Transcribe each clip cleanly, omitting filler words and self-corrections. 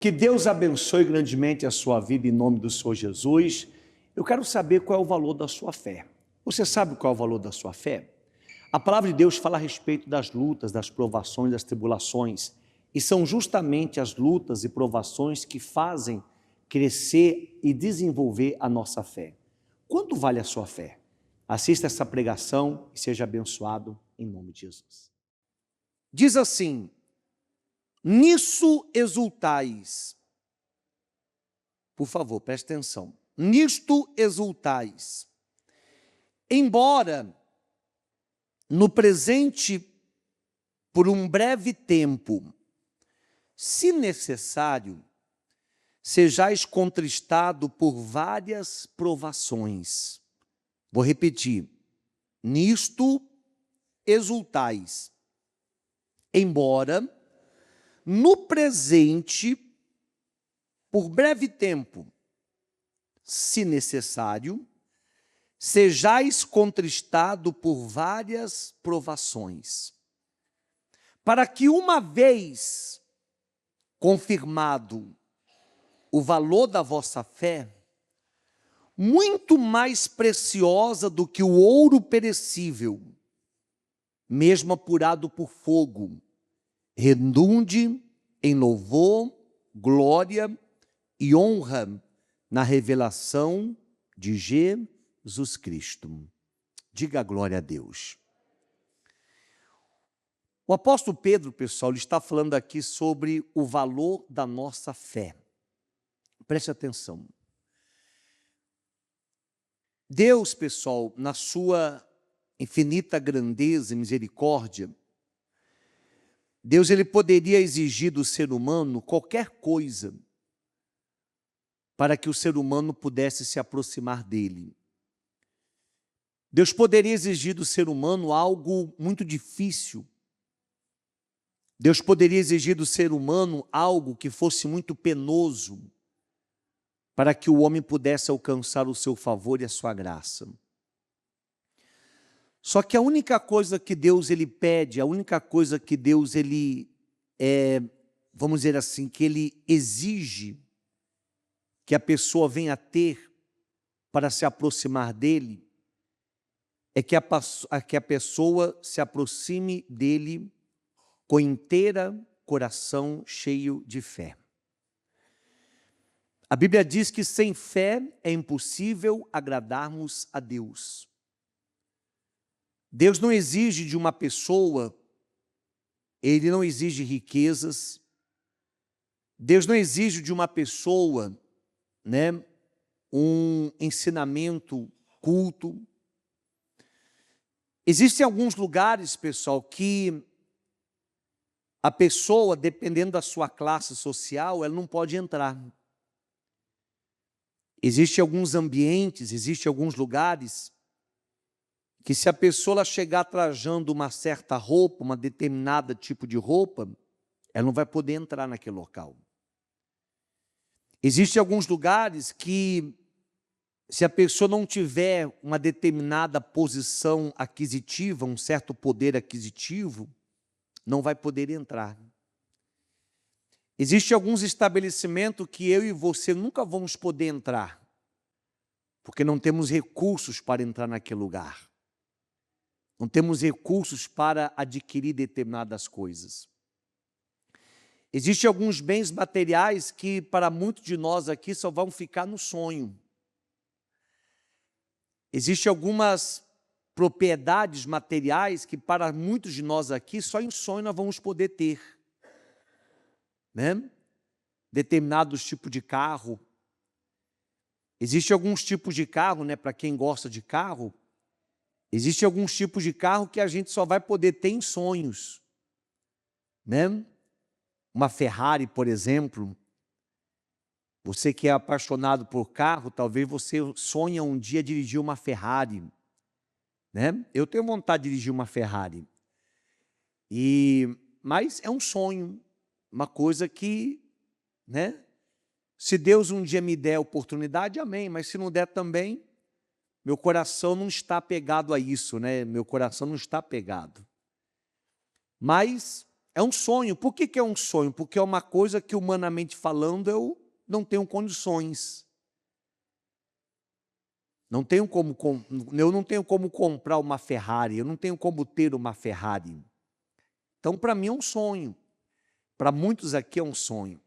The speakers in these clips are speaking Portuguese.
Que Deus abençoe grandemente a sua vida em nome do Senhor Jesus. Eu quero saber qual é o valor da sua fé. Você sabe qual é o valor da sua fé? A palavra de Deus fala a respeito das lutas, das provações, das tribulações. E são justamente as lutas e provações que fazem crescer e desenvolver a nossa fé. Quanto vale a sua fé? Assista essa pregação e seja abençoado em nome de Jesus. Diz assim: nisso exultais. Por favor, preste atenção. Nisto exultais. Embora no presente, por um breve tempo, se necessário, sejais contristado por várias provações. Vou repetir. Nisto exultais. Embora no presente, por breve tempo, se necessário, sejais contristado por várias provações, para que uma vez confirmado o valor da vossa fé, muito mais preciosa do que o ouro perecível, mesmo apurado por fogo, redunde em louvor, glória e honra na revelação de Jesus Cristo. Diga glória a Deus. O apóstolo Pedro, pessoal, ele está falando aqui sobre o valor da nossa fé. Preste atenção. Deus, pessoal, na sua infinita grandeza e misericórdia, Deus ele poderia exigir do ser humano qualquer coisa para que o ser humano pudesse se aproximar dele. Deus poderia exigir do ser humano algo muito difícil. Deus poderia exigir do ser humano algo que fosse muito penoso para que o homem pudesse alcançar o seu favor e a sua graça. Só que a única coisa que Deus ele pede, a única coisa que Deus ele vamos dizer assim, que ele exige que a pessoa venha a ter para se aproximar dele, é que a pessoa se aproxime dele com inteira coração cheio de fé. A Bíblia diz que sem fé é impossível agradarmos a Deus. Deus não exige de uma pessoa, Ele não exige riquezas, Deus não exige de uma pessoa, um ensinamento culto. Existem alguns lugares, pessoal, que a pessoa, dependendo da sua classe social, ela não pode entrar. Existem alguns ambientes, existem alguns lugares que se a pessoa chegar trajando uma certa roupa, uma determinada tipo de roupa, ela não vai poder entrar naquele local. Existem alguns lugares que, se a pessoa não tiver uma determinada posição aquisitiva, um certo poder aquisitivo, não vai poder entrar. Existem alguns estabelecimentos que eu e você nunca vamos poder entrar, porque não temos recursos para entrar naquele lugar. Não temos recursos para adquirir determinadas coisas. Existem alguns bens materiais que, para muitos de nós aqui, só vão ficar no sonho. Existem algumas propriedades materiais que, para muitos de nós aqui, só em sonho nós vamos poder ter. Determinados tipos de carro. Existem alguns tipos de carro, para quem gosta de carro, existem alguns tipos de carro que a gente só vai poder ter em sonhos. Uma Ferrari, por exemplo. Você que é apaixonado por carro, talvez você sonhe um dia dirigir uma Ferrari. Eu tenho vontade de dirigir uma Ferrari. Mas é um sonho, uma coisa que, se Deus um dia me der a oportunidade, amém. Mas se não der também, meu coração não está apegado a isso, Meu coração não está apegado. Mas É um sonho. Por que é um sonho? Porque é uma coisa que, humanamente falando, eu não tenho condições. Eu não tenho como comprar uma Ferrari, eu não tenho como ter uma Ferrari. Então, para mim é um sonho. Para muitos aqui é um sonho.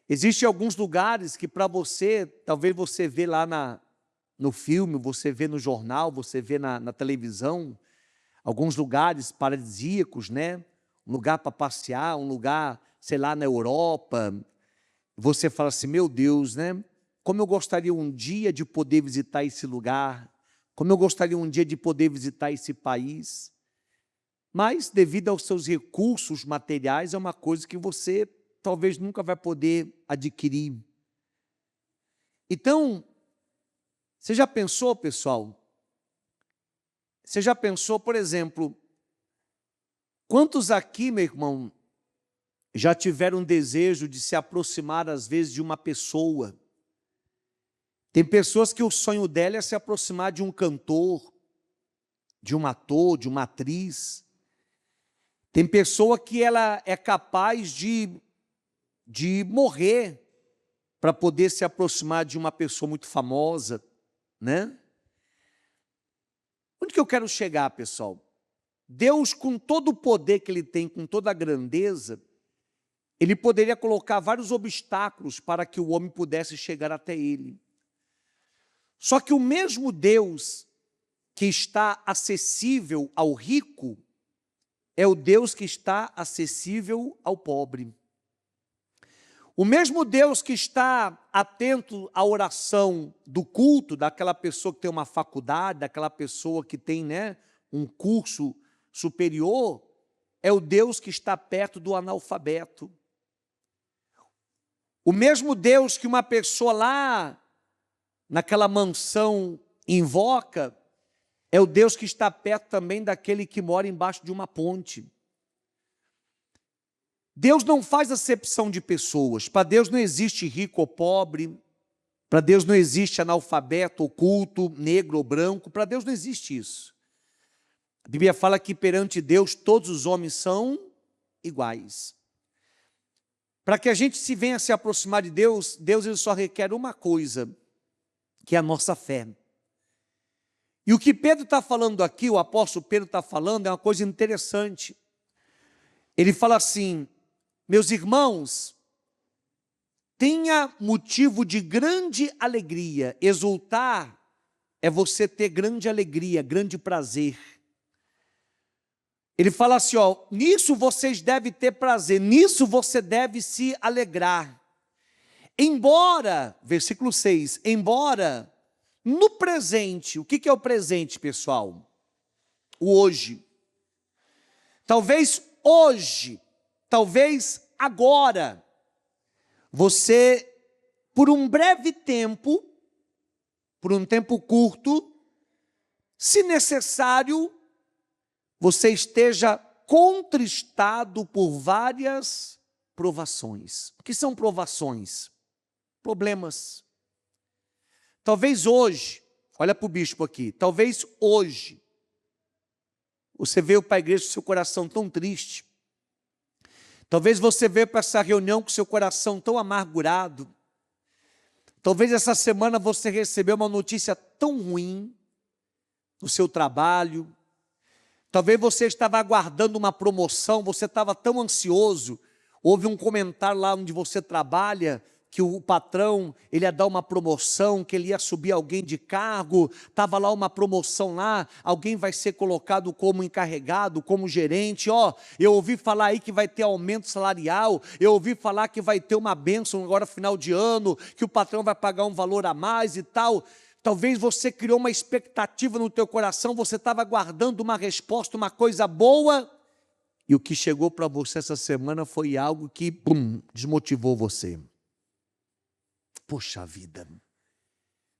Existem alguns lugares que para você, talvez você vê lá no filme, você vê no jornal, você vê na televisão, alguns lugares paradisíacos, né? Um lugar para passear, um lugar, sei lá, na Europa. Você fala assim, meu Deus, né? Como eu gostaria um dia de poder visitar esse lugar, como eu gostaria um dia de poder visitar esse país. Mas, devido aos seus recursos materiais, é uma coisa que você talvez nunca vai poder adquirir. Então, você já pensou, pessoal? Você já pensou, por exemplo, quantos aqui, meu irmão, já tiveram um desejo de se aproximar, às vezes, de uma pessoa? Tem pessoas que o sonho dela é se aproximar de um cantor, de um ator, de uma atriz. Tem pessoa que ela é capaz de morrer para poder se aproximar de uma pessoa muito famosa, né? Onde que eu quero chegar, pessoal? Deus, com todo o poder que Ele tem, com toda a grandeza, Ele poderia colocar vários obstáculos para que o homem pudesse chegar até Ele. Só que o mesmo Deus que está acessível ao rico é o Deus que está acessível ao pobre. O mesmo Deus que está atento à oração do culto, daquela pessoa que tem uma faculdade, daquela pessoa que tem, né, um curso superior, é o Deus que está perto do analfabeto. O mesmo Deus que uma pessoa lá naquela mansão invoca, é o Deus que está perto também daquele que mora embaixo de uma ponte. Deus não faz acepção de pessoas. Para Deus não existe rico ou pobre. Para Deus não existe analfabeto ou culto, negro ou branco. Para Deus não existe isso. A Bíblia fala que perante Deus todos os homens são iguais. Para que a gente venha se aproximar de Deus, Deus ele só requer uma coisa, que é a nossa fé. E o que Pedro está falando aqui, o apóstolo Pedro está falando, é uma coisa interessante. Ele fala assim, meus irmãos, tenha motivo de grande alegria. Exultar é você ter grande alegria, grande prazer. Ele fala assim, ó, nisso vocês devem ter prazer, nisso você deve se alegrar. Embora, versículo 6, embora no presente, o que é o presente, pessoal? O hoje. Talvez hoje, talvez agora, você, por um breve tempo, por um tempo curto, se necessário, você esteja contristado por várias provações. O que são provações? Problemas. Talvez hoje, olha para o bispo aqui, talvez hoje, você veio para a igreja com seu coração tão triste. Talvez você veio para essa reunião com seu coração tão amargurado. Talvez essa semana você recebeu uma notícia tão ruim no seu trabalho. Talvez você estava aguardando uma promoção, você estava tão ansioso. Houve um comentário lá onde você trabalha, que o patrão, ele ia dar uma promoção, que ele ia subir alguém de cargo, estava lá uma promoção lá, alguém vai ser colocado como encarregado, como gerente, ó, eu ouvi falar aí que vai ter aumento salarial, eu ouvi falar que vai ter uma bênção agora final de ano, que o patrão vai pagar um valor a mais e tal. Talvez você criou uma expectativa no teu coração, você estava aguardando uma resposta, uma coisa boa, e o que chegou para você essa semana foi algo que, desmotivou você. Poxa vida,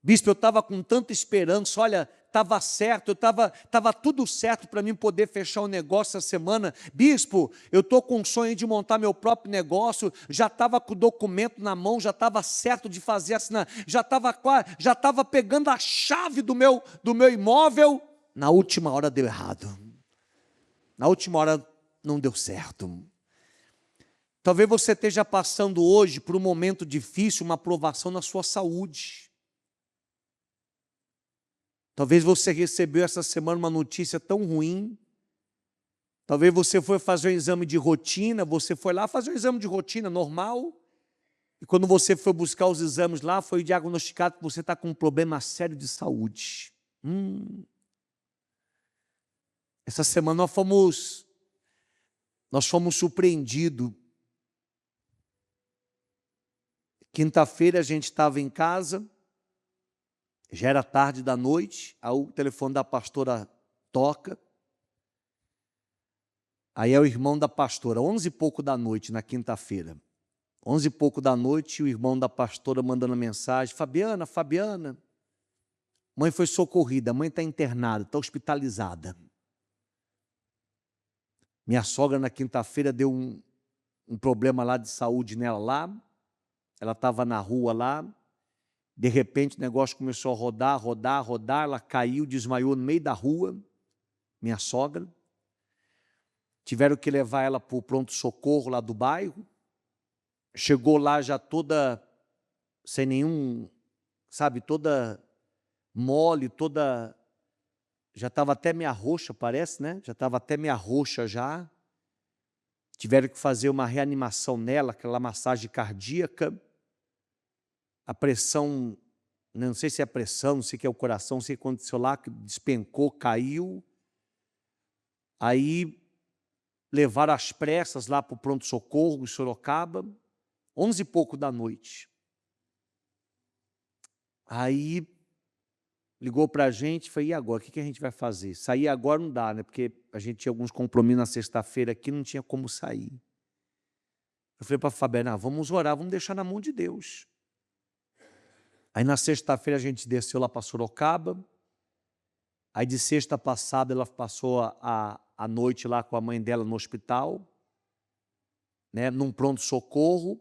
bispo, eu estava com tanta esperança, olha, estava certo, estava tudo certo para mim poder fechar o negócio essa semana. Bispo, eu estou com o sonho de montar meu próprio negócio, já estava com o documento na mão, já estava certo de fazer assinar, já estava pegando a chave do meu imóvel, na última hora deu errado, na última hora não deu certo. Talvez você esteja passando hoje por um momento difícil, uma provação na sua saúde. Talvez você recebeu essa semana uma notícia tão ruim. Talvez você foi fazer um exame de rotina, você foi lá fazer um exame de rotina normal, e quando você foi buscar os exames lá, foi diagnosticado que você está com um problema sério de saúde. Essa semana nós fomos surpreendidos. Quinta-feira a gente estava em casa, já era tarde da noite, aí o telefone da pastora toca. Aí é o irmão da pastora, 11 e pouco da noite na quinta-feira. 11 e pouco da noite, o irmão da pastora mandando mensagem: Fabiana, mãe foi socorrida, mãe está internada, está hospitalizada. Minha sogra na quinta-feira deu um problema lá de saúde nela lá, ela estava na rua lá, de repente o negócio começou a rodar, ela caiu, desmaiou no meio da rua, minha sogra. Tiveram que levar ela para o pronto-socorro lá do bairro. Chegou lá já toda, sem nenhum, toda mole, já estava até meia roxa, parece, né? Já estava até meia roxa já. Tiveram que fazer uma reanimação nela, aquela massagem cardíaca. A pressão, não sei se é a pressão, não sei o que é o coração, não sei o que aconteceu lá, que despencou, caiu. Aí levaram às pressas lá para o pronto-socorro em Sorocaba, 11 e pouco da noite. Aí ligou para a gente, falei: e agora, o que a gente vai fazer? Sair agora não dá, né? Porque a gente tinha alguns compromissos na sexta-feira aqui, não tinha como sair. Eu falei para a Fabiana: vamos orar, vamos deixar na mão de Deus. Aí na sexta-feira a gente desceu lá para Sorocaba. Aí de sexta passada ela passou a noite lá com a mãe dela no hospital, né, num pronto-socorro,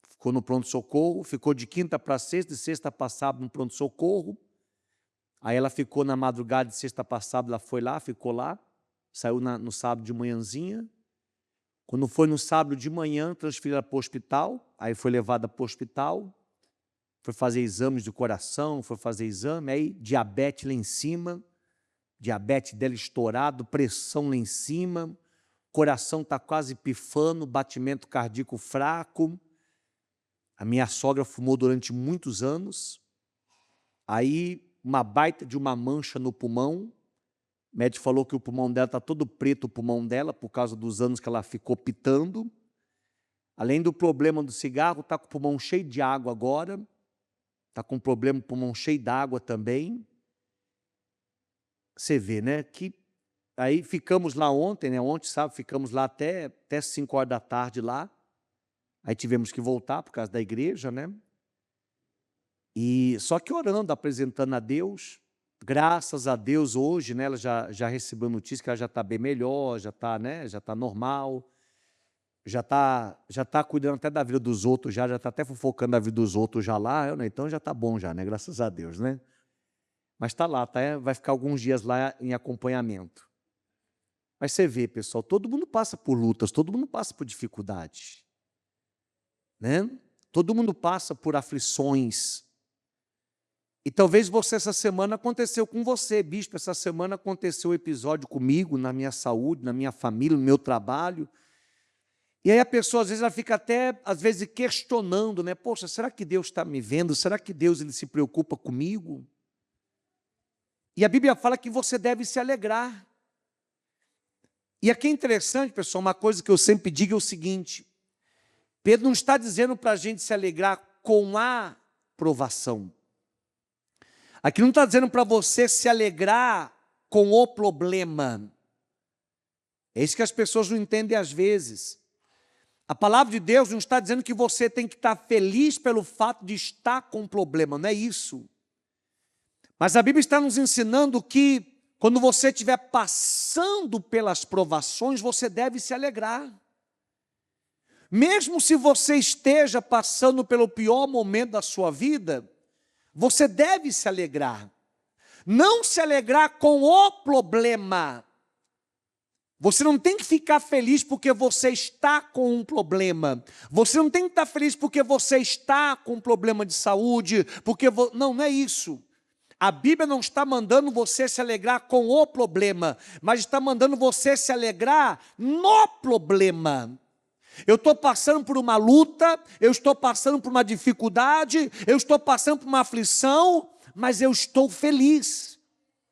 ficou no pronto-socorro, ficou de quinta para sexta, de sexta para sábado no pronto-socorro. Aí ela ficou na madrugada de sexta para sábado, ela foi lá, ficou lá, saiu no sábado de manhãzinha. Quando foi no sábado de manhã, transferiram para o hospital, aí foi levada para o hospital, foi fazer exames do coração, foi fazer exame, aí diabetes lá em cima, diabetes dela estourado, pressão lá em cima, coração está quase pifando, batimento cardíaco fraco. A minha sogra fumou durante muitos anos, aí uma baita de uma mancha no pulmão. O médico falou que o pulmão dela está todo preto, o pulmão dela, por causa dos anos que ela ficou pitando. Além do problema do cigarro, está com o pulmão cheio de água agora, está com problema, pulmão cheio d'água também. Você vê, né? Que aí ficamos lá ontem, né? Ontem, ficamos lá até 5 horas da tarde lá. Aí tivemos que voltar por causa da igreja, né? E só que orando, apresentando a Deus. Graças a Deus hoje, né? Ela já recebeu notícia que ela já está bem melhor, já está, né? Já está normal. Já tá cuidando até da vida dos outros, já está até fofocando da vida dos outros já lá, né? Então já está bom já, né? Graças a Deus, né? Mas está lá, vai ficar alguns dias lá em acompanhamento. Mas você vê, pessoal, todo mundo passa por lutas, todo mundo passa por dificuldades, né? Todo mundo passa por aflições. E talvez você, essa semana, aconteceu com você, bispo, essa semana aconteceu um episódio comigo, na minha saúde, na minha família, no meu trabalho. E aí a pessoa, às vezes, ela fica até, às vezes, questionando, né? Poxa, será que Deus está me vendo? Será que Deus ele se preocupa comigo? E a Bíblia fala que você deve se alegrar. E aqui é interessante, pessoal, uma coisa que eu sempre digo é o seguinte: Pedro não está dizendo para a gente se alegrar com a provação. Aqui não está dizendo para você se alegrar com o problema. É isso que as pessoas não entendem às vezes. A palavra de Deus não está dizendo que você tem que estar feliz pelo fato de estar com um problema, não é isso. Mas a Bíblia está nos ensinando que quando você estiver passando pelas provações, você deve se alegrar. Mesmo se você esteja passando pelo pior momento da sua vida, você deve se alegrar. Não se alegrar com o problema, Você não tem que ficar feliz porque você está com um problema. Você não tem que estar feliz porque você está com um problema de saúde, não é isso. A Bíblia não está mandando você se alegrar com o problema, mas está mandando você se alegrar no problema. Eu estou passando por uma luta, eu estou passando por uma dificuldade, eu estou passando por uma aflição, mas eu estou feliz.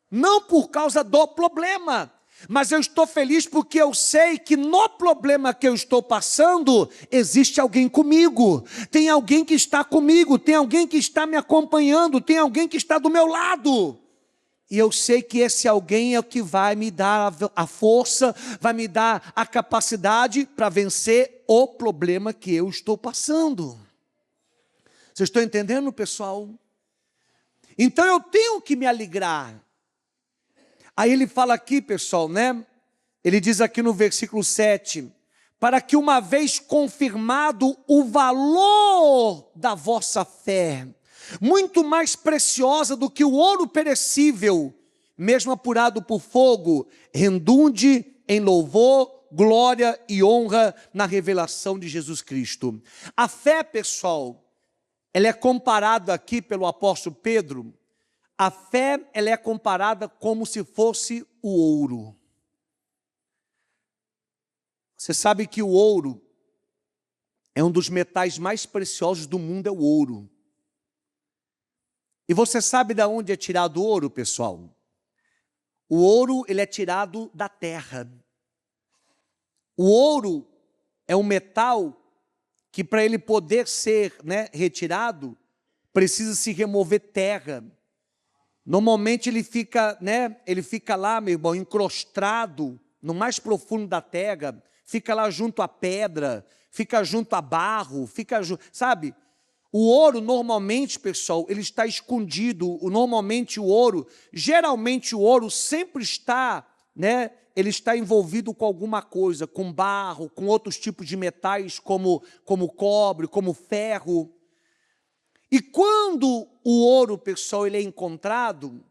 Não por causa do problema, mas eu estou feliz porque eu sei que no problema que eu estou passando, existe alguém comigo, tem alguém que está comigo, tem alguém que está me acompanhando, tem alguém que está do meu lado. E eu sei que esse alguém é o que vai me dar a força, vai me dar a capacidade para vencer o problema que eu estou passando. Vocês estão entendendo, pessoal? Então eu tenho que me alegrar. Aí ele fala aqui, pessoal, né? Ele diz aqui no versículo 7, para que uma vez confirmado o valor da vossa fé, muito mais preciosa do que o ouro perecível, mesmo apurado por fogo, redunde em louvor, glória e honra na revelação de Jesus Cristo. A fé, pessoal, ela é comparada aqui pelo apóstolo Pedro. A fé, ela é comparada como se fosse o ouro. Você sabe que o ouro é um dos metais mais preciosos do mundo, é o ouro. E você sabe de onde é tirado o ouro, pessoal? O ouro, ele é tirado da terra. O ouro é um metal que, para ele poder ser, retirado, precisa se remover terra. Normalmente ele fica lá, meu irmão, encrostado no mais profundo da terra, fica lá junto à pedra, fica junto a barro, sabe? O ouro, normalmente, pessoal, ele está escondido. Geralmente o ouro sempre está, ele está envolvido com alguma coisa, com barro, com outros tipos de metais, como cobre, como ferro. E quando o ouro, pessoal, ele é encontrado,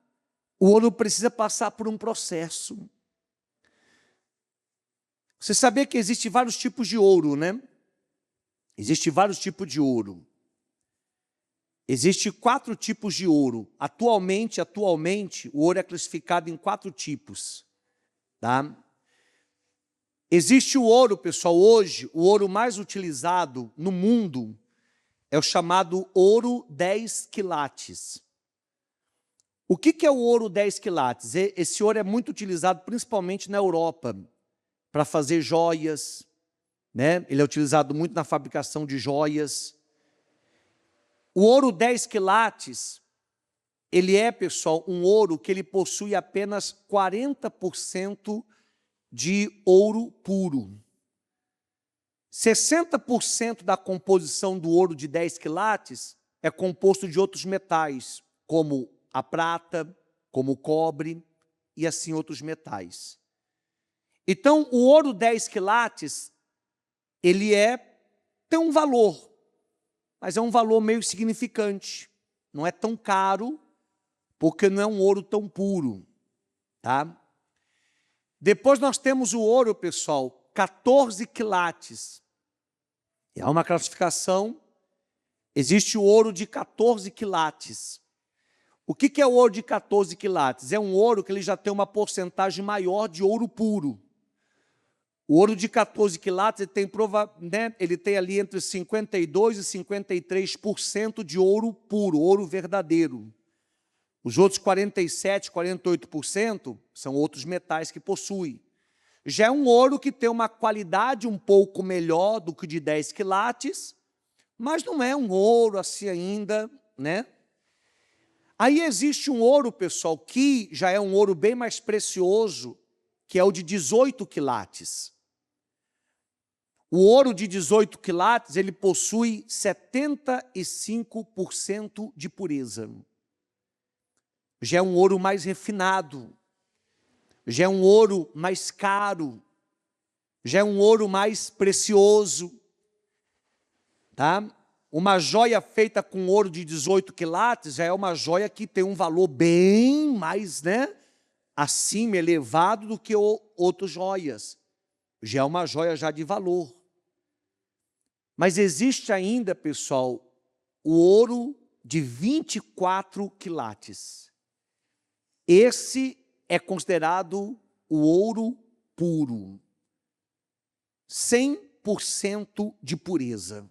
o ouro precisa passar por um processo. Você sabia que existem vários tipos de ouro, né? Existem vários tipos de ouro. Existem 4 tipos de ouro. Atualmente, o ouro é classificado em 4 tipos. Tá? Existe o ouro, pessoal, hoje, o ouro mais utilizado no mundo é o chamado ouro 10 quilates. O que é o ouro 10 quilates? Esse ouro é muito utilizado principalmente na Europa, para fazer joias, Ele é utilizado muito na fabricação de joias. O ouro 10 quilates, ele é, pessoal, um ouro que ele possui apenas 40% de ouro puro. 60% da composição do ouro de 10 quilates é composto de outros metais, como a prata, como o cobre e assim outros metais. Então, o ouro 10 quilates, ele tem um valor, mas é um valor meio significante. Não é tão caro, porque não é um ouro tão puro. Tá? Depois nós temos o ouro, pessoal, 14 quilates. É uma classificação. Existe o ouro de 14 quilates. O que é o ouro de 14 quilates? É um ouro que ele já tem uma porcentagem maior de ouro puro. O ouro de 14 quilates ele tem ali entre 52% e 53% de ouro puro, ouro verdadeiro. Os outros 47%, 48% são outros metais que possui. Já é um ouro que tem uma qualidade um pouco melhor do que o de 10 quilates, mas não é um ouro assim ainda, Aí existe um ouro, pessoal, que já é um ouro bem mais precioso, que é o de 18 quilates. O ouro de 18 quilates, ele possui 75% de pureza. Já é um ouro mais refinado, já é um ouro mais caro, já é um ouro mais precioso. Tá? Uma joia feita com ouro de 18 quilates já é uma joia que tem um valor bem mais, acima, elevado do que outras joias. Já é uma joia já de valor. Mas existe ainda, pessoal, o ouro de 24 quilates. Esse é considerado o ouro puro. 100% de pureza.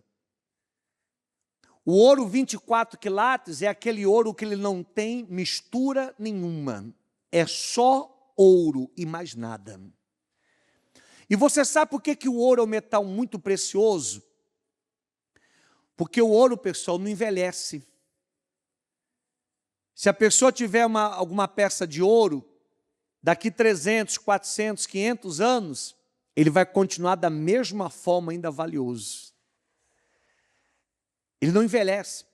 O ouro 24 quilates é aquele ouro que ele não tem mistura nenhuma. É só ouro e mais nada. E você sabe por que o ouro é um metal muito precioso? Porque o ouro, pessoal, não envelhece. Se a pessoa tiver alguma peça de ouro, daqui 300, 400, 500 anos, ele vai continuar da mesma forma ainda valioso. Ele não envelhece.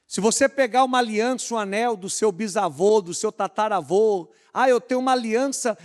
Se você pegar uma aliança, um anel do seu bisavô, do seu tataravô, eu tenho uma aliança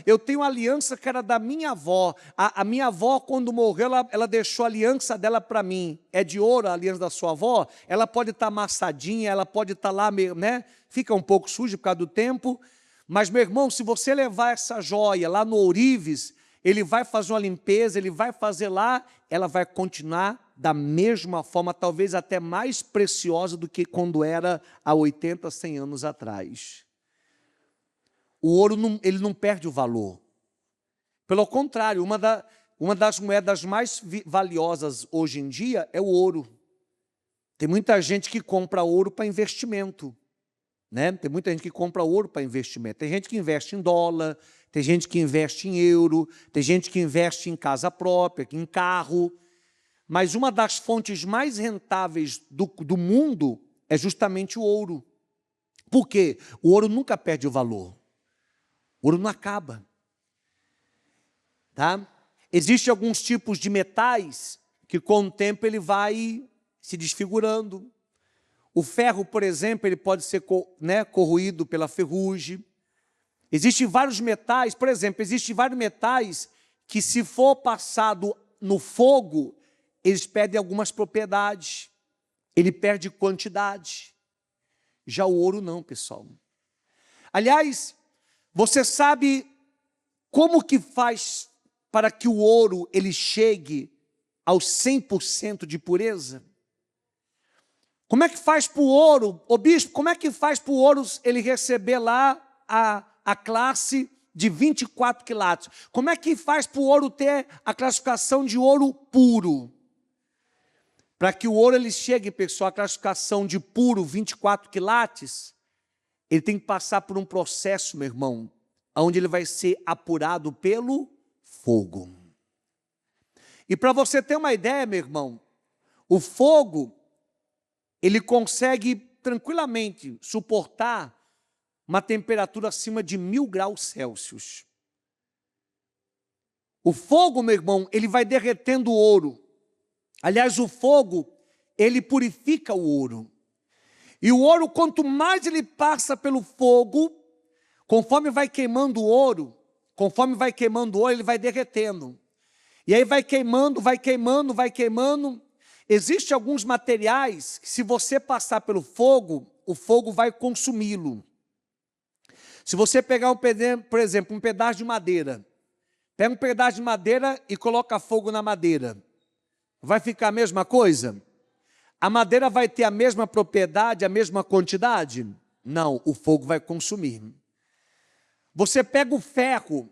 que era da minha avó. A minha avó, quando morreu, ela deixou a aliança dela para mim. É de ouro a aliança da sua avó? Ela pode estar amassadinha, ela pode estar lá, né? Fica um pouco suja por causa do tempo. Mas, meu irmão, se você levar essa joia lá no ourives, ele vai fazer uma limpeza, ele vai fazer lá, ela vai continuar da mesma forma, talvez até mais preciosa do que quando era há 80, 100 anos atrás. O ouro ele não perde o valor. Pelo contrário, uma das moedas mais valiosas hoje em dia é o ouro. Tem muita gente que compra ouro para investimento. Né? Tem muita gente que compra ouro para investimento. Tem gente que investe em dólar, tem gente que investe em euro, tem gente que investe em casa própria, em carro. Mas uma das fontes mais rentáveis do mundo é justamente o ouro. Por quê? O ouro nunca perde o valor. O ouro não acaba. Tá? Existem alguns tipos de metais que com o tempo ele vai se desfigurando. O ferro, por exemplo, ele pode ser corroído pela ferrugem. Existem vários metais, por exemplo, existem vários metais que se for passado no fogo, eles perdem algumas propriedades, ele perde quantidade. Já o ouro não, pessoal. Aliás, você sabe como que faz para que o ouro ele chegue aos 100% de pureza? Como é que faz para o ouro, bispo, como é que faz para o ouro ele receber lá a classe de 24 quilates? Como é que faz para o ouro ter a classificação de ouro puro? Para que o ouro ele chegue, pessoal, à classificação de puro 24 quilates, ele tem que passar por um processo, meu irmão, onde ele vai ser apurado pelo fogo. E para você ter uma ideia, meu irmão, o fogo, ele consegue tranquilamente suportar uma temperatura acima de 1000 graus Celsius. O fogo, meu irmão, ele vai derretendo o ouro. Aliás, o fogo, ele purifica o ouro. E o ouro, quanto mais ele passa pelo fogo, conforme vai queimando o ouro, ele vai derretendo. E aí vai queimando, vai queimando, vai queimando. Existem alguns materiais que, se você passar pelo fogo, o fogo vai consumi-lo. Se você pegar, por exemplo, um pedaço de madeira, pega um pedaço de madeira e coloca fogo na madeira, vai ficar a mesma coisa? A madeira vai ter a mesma propriedade, a mesma quantidade? Não, o fogo vai consumir. Você pega o ferro,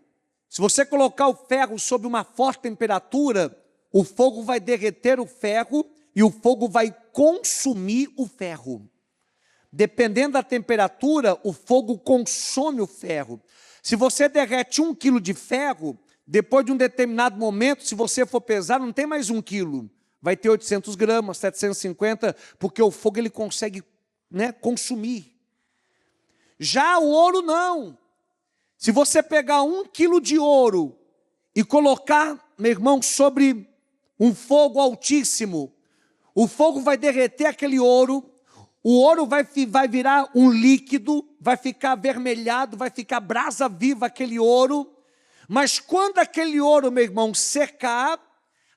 se você colocar o ferro sob uma forte temperatura, o fogo vai derreter o ferro e o fogo vai consumir o ferro. Dependendo da temperatura, o fogo consome o ferro. Se você derrete 1 quilo de ferro, depois de um determinado momento, se você for pesar, não tem mais 1 quilo. Vai ter 800 gramas, 750, porque o fogo ele consegue consumir. Já o ouro não. Se você pegar 1 quilo de ouro e colocar, meu irmão, sobre um fogo altíssimo, o fogo vai derreter aquele ouro, o ouro vai virar um líquido, vai ficar avermelhado, vai ficar brasa viva aquele ouro, mas quando aquele ouro, meu irmão, secar,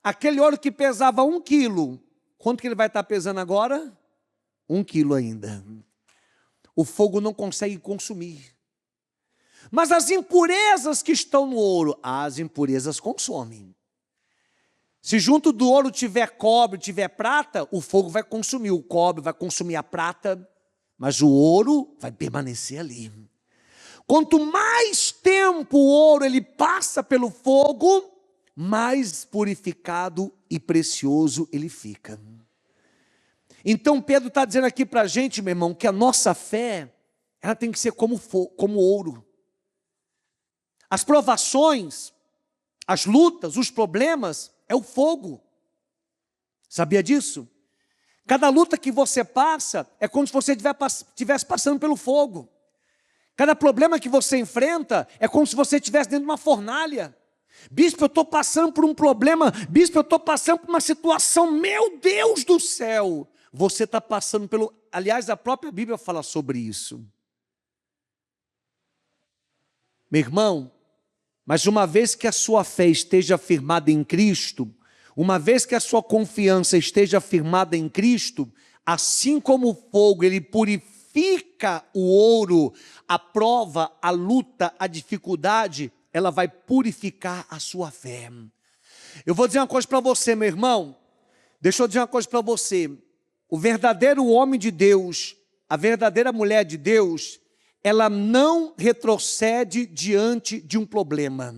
aquele ouro que pesava 1 quilo, quanto que ele vai estar pesando agora? 1 quilo ainda. O fogo não consegue consumir. Mas as impurezas que estão no ouro, as impurezas consomem. Se junto do ouro tiver cobre, tiver prata, o fogo vai consumir o cobre, vai consumir a prata, mas o ouro vai permanecer ali. Quanto mais tempo o ouro ele passa pelo fogo, mais purificado e precioso ele fica. Então Pedro está dizendo aqui para a gente, meu irmão, que a nossa fé, ela tem que ser como ouro. As provações, as lutas, os problemas, é o fogo. Sabia disso? Cada luta que você passa, é como se você estivesse passando pelo fogo. Cada problema que você enfrenta, é como se você estivesse dentro de uma fornalha. Bispo, eu estou passando por um problema. Bispo, eu estou passando por uma situação. Meu Deus do céu. Você está passando pelo... Aliás, a própria Bíblia fala sobre isso. Meu irmão, mas uma vez que a sua fé esteja firmada em Cristo, uma vez que a sua confiança esteja firmada em Cristo, assim como o fogo, ele purifica o ouro, a prova, a luta, a dificuldade, ela vai purificar a sua fé. Eu vou dizer uma coisa para você, meu irmão. Deixa eu dizer uma coisa para você. O verdadeiro homem de Deus, a verdadeira mulher de Deus, ela não retrocede diante de um problema.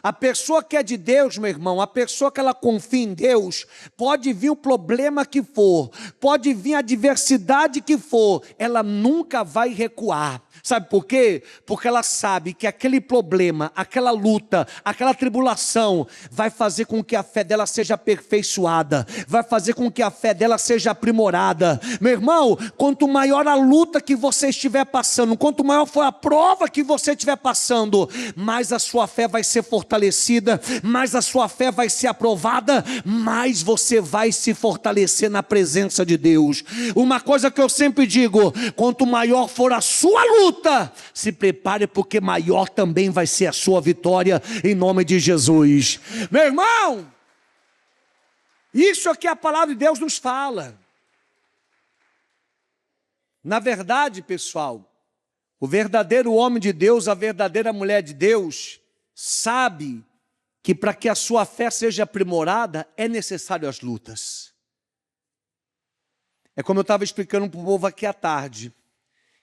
A pessoa que é de Deus, meu irmão, a pessoa que ela confia em Deus, pode vir o problema que for, pode vir a adversidade que for, ela nunca vai recuar. Sabe por quê? Porque ela sabe que aquele problema, aquela luta, aquela tribulação vai fazer com que a fé dela seja aperfeiçoada, vai fazer com que a fé dela seja aprimorada. Meu irmão, quanto maior a luta que você estiver passando, quanto maior for a prova que você estiver passando, mais a sua fé vai ser fortalecida, mais a sua fé vai ser aprovada, mais você vai se fortalecer na presença de Deus. Uma coisa que eu sempre digo, quanto maior for a sua luta, se prepare, porque maior também vai ser a sua vitória, em nome de Jesus. Meu irmão, isso é que a palavra de Deus nos fala. Na verdade, pessoal, o verdadeiro homem de Deus, a verdadeira mulher de Deus, sabe que para que a sua fé seja aprimorada, é necessário as lutas. É como eu estava explicando para o povo aqui à tarde.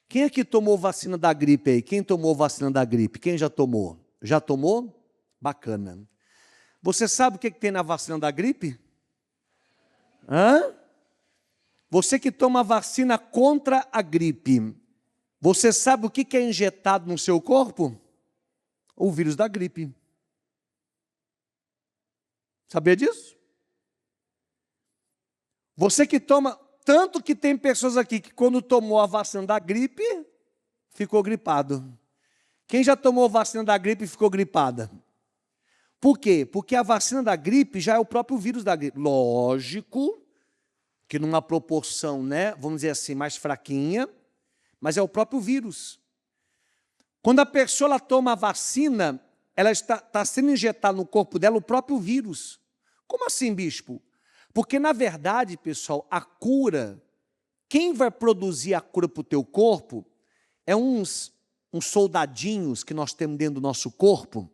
Quem aqui tomou vacina da gripe aí? Quem tomou vacina da gripe? Quem já tomou? Já tomou? Bacana. Você sabe o que tem na vacina da gripe? Hã? Você que toma vacina contra a gripe, você sabe o que é injetado no seu corpo? O vírus da gripe. Sabia disso? Você que toma... Tanto que tem pessoas aqui que quando tomou a vacina da gripe, ficou gripado. Quem já tomou vacina da gripe ficou gripada? Por quê? Porque a vacina da gripe já é o próprio vírus da gripe. Lógico que numa proporção, né, vamos dizer assim, mais fraquinha, mas é o próprio vírus. Quando a pessoa ela toma a vacina, ela está sendo injetada no corpo dela o próprio vírus. Como assim, bispo? Porque, na verdade, pessoal, a cura, quem vai produzir a cura para o teu corpo, é uns soldadinhos que nós temos dentro do nosso corpo.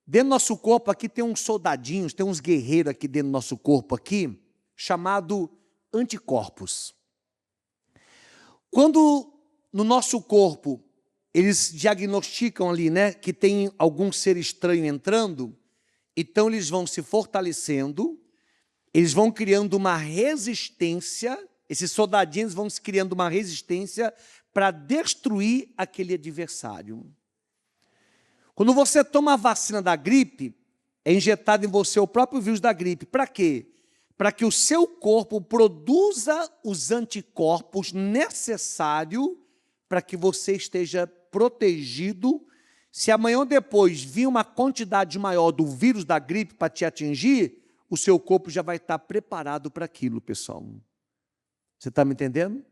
Dentro do nosso corpo aqui tem uns soldadinhos, tem uns guerreiros aqui dentro do nosso corpo aqui, chamado anticorpos. Quando no nosso corpo, eles diagnosticam ali, né, que tem algum ser estranho entrando, então eles vão se fortalecendo, eles vão criando uma resistência, esses soldadinhos vão se criando uma resistência para destruir aquele adversário. Quando você toma a vacina da gripe, é injetado em você o próprio vírus da gripe. Para quê? Para que o seu corpo produza os anticorpos necessários para que você esteja protegido. Se amanhã ou depois vir uma quantidade maior do vírus da gripe para te atingir, o seu corpo já vai estar preparado para aquilo, pessoal. Você está me entendendo?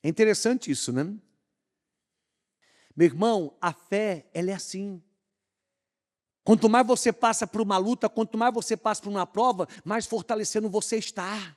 É interessante isso, né? Meu irmão, a fé, ela é assim. Quanto mais você passa por uma luta, quanto mais você passa por uma prova, mais fortalecendo você está.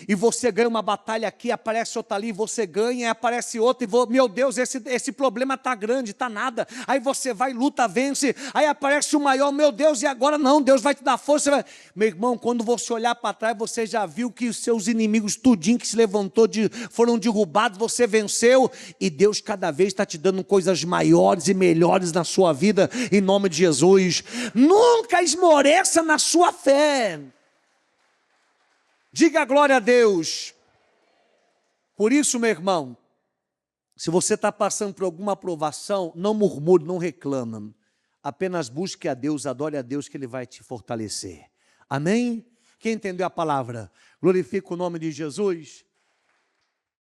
e você ganha uma batalha aqui, aparece outra ali, você ganha, aparece outra, e meu Deus, esse problema está grande, está nada. Aí você vai, luta, vence, aí aparece o maior, meu Deus, e agora não, Deus vai te dar força. Meu irmão, quando você olhar para trás, você já viu que os seus inimigos, tudinho que se levantou, foram derrubados, você venceu, e Deus cada vez está te dando coisas maiores e melhores na sua vida, em nome de Jesus. Nunca esmoreça na sua fé. Diga glória a Deus. Por isso, meu irmão, se você está passando por alguma provação, não murmure, não reclama. Apenas busque a Deus, adore a Deus, que Ele vai te fortalecer. Amém? Quem entendeu a palavra? Glorifica o nome de Jesus.